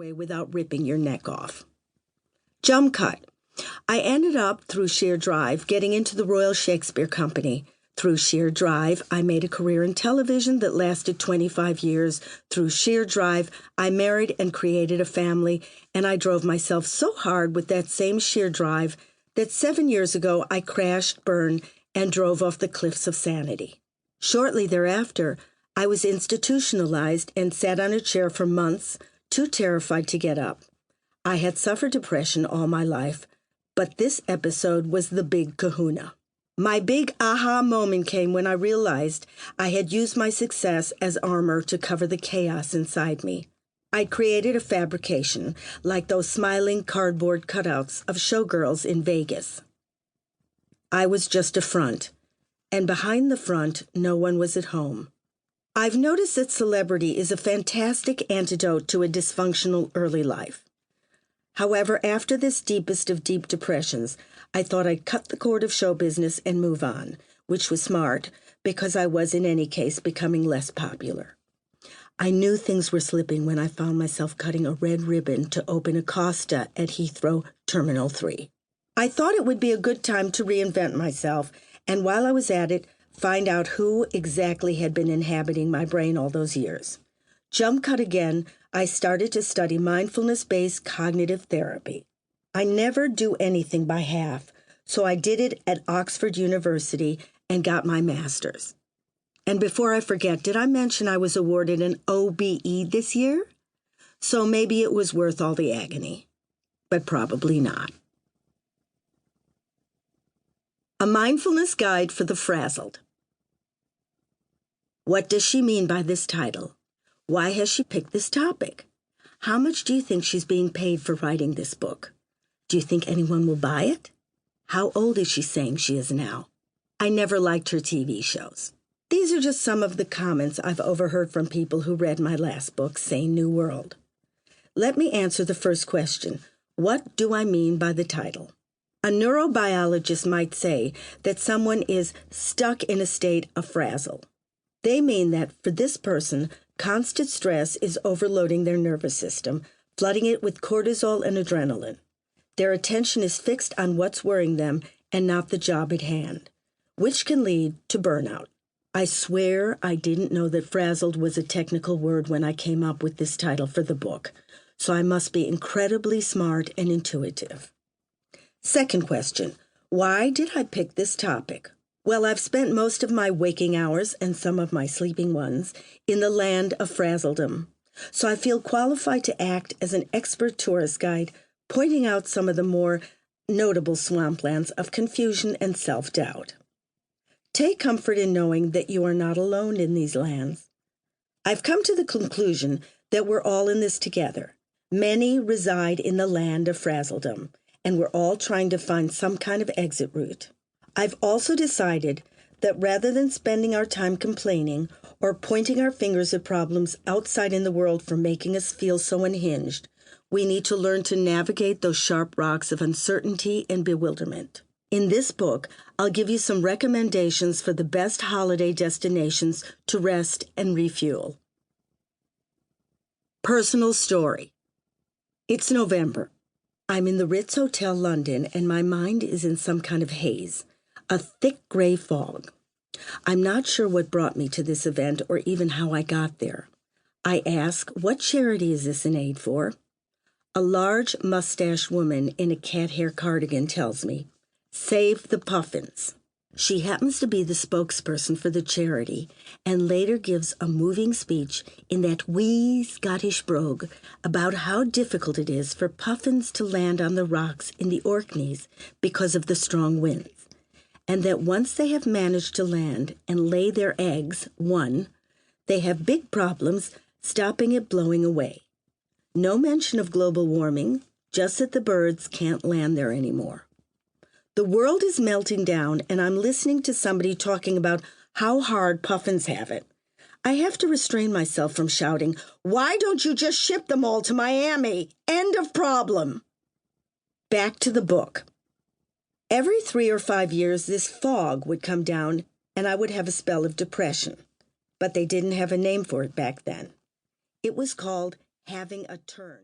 away without ripping your neck off. Jump cut. I ended up, through sheer drive, getting into the Royal Shakespeare Company. Through sheer drive, I made a career in television that lasted 25 years. Through sheer drive, I married and created a family, and I drove myself so hard with that same sheer drive that 7 years ago I crashed, burned, and drove off the cliffs of sanity. Shortly thereafter, I was institutionalized and sat on a chair for months, too terrified to get up. I had suffered depression all my life, but this episode was the big kahuna. My big aha moment came when I realized I had used my success as armor to cover the chaos inside me. I'd created a fabrication, like those smiling cardboard cutouts of showgirls in Vegas. I was just a front, and behind the front, no one was at home. I've noticed that celebrity is a fantastic antidote to a dysfunctional early life. However, after this deepest of deep depressions, I thought I'd cut the cord of show business and move on, which was smart because I was in any case becoming less popular. I knew things were slipping when I found myself cutting a red ribbon to open a Costa at Heathrow Terminal 3. I thought it would be a good time to reinvent myself, and while I was at it, find out who exactly had been inhabiting my brain all those years. Jump cut again, I started to study Mindfulness Based Cognitive Therapy. I never do anything by half, so I did it at Oxford University and got my master's. And before I forget, did I mention I was awarded an OBE this year? So maybe it was worth all the agony, but probably not. A Mindfulness Guide for the Frazzled. What does she mean by this title? Why has she picked this topic? How much do you think she's being paid for writing this book? Do you think anyone will buy it? How old is she saying she is now? I never liked her TV shows. These are just some of the comments I've overheard from people who read my last book, Sane New World. Let me answer the first question. What do I mean by the title? A neurobiologist might say that someone is stuck in a state of frazzle. They mean that for this person, constant stress is overloading their nervous system, flooding it with cortisol and adrenaline. Their attention is fixed on what's worrying them and not the job at hand, which can lead to burnout. I swear I didn't know that frazzled was a technical word when I came up with this title for the book, so I must be incredibly smart and intuitive. Second question, why did I pick this topic? Well, I've spent most of my waking hours and some of my sleeping ones in the land of frazzledom, so I feel qualified to act as an expert tourist guide, pointing out some of the more notable swamplands of confusion and self-doubt. Take comfort in knowing that you are not alone in these lands. I've come to the conclusion that we're all in this together. Many reside in the land of frazzledom, and we're all trying to find some kind of exit route. I've also decided that rather than spending our time complaining or pointing our fingers at problems outside in the world for making us feel so unhinged, we need to learn to navigate those sharp rocks of uncertainty and bewilderment. In this book, I'll give you some recommendations for the best holiday destinations to rest and refuel. Personal story. It's November. I'm in the Ritz Hotel, London, and my mind is in some kind of haze, a thick gray fog. I'm not sure what brought me to this event or even how I got there. I ask, what charity is this an aid for? A large mustached woman in a cat hair cardigan tells me, Save the Puffins. She happens to be the spokesperson for the charity and later gives a moving speech in that wee Scottish brogue about how difficult it is for puffins to land on the rocks in the Orkneys because of the strong winds, and that once they have managed to land and lay their eggs, they have big problems stopping it blowing away. No mention of global warming, just that the birds can't land there anymore. The world is melting down, and I'm listening to somebody talking about how hard puffins have it. I have to restrain myself from shouting, "Why don't you just ship them all to Miami? End of problem." Back to the book. Every 3 or 5 years, this fog would come down, and I would have a spell of depression. But they didn't have a name for it back then. It was called having a turn.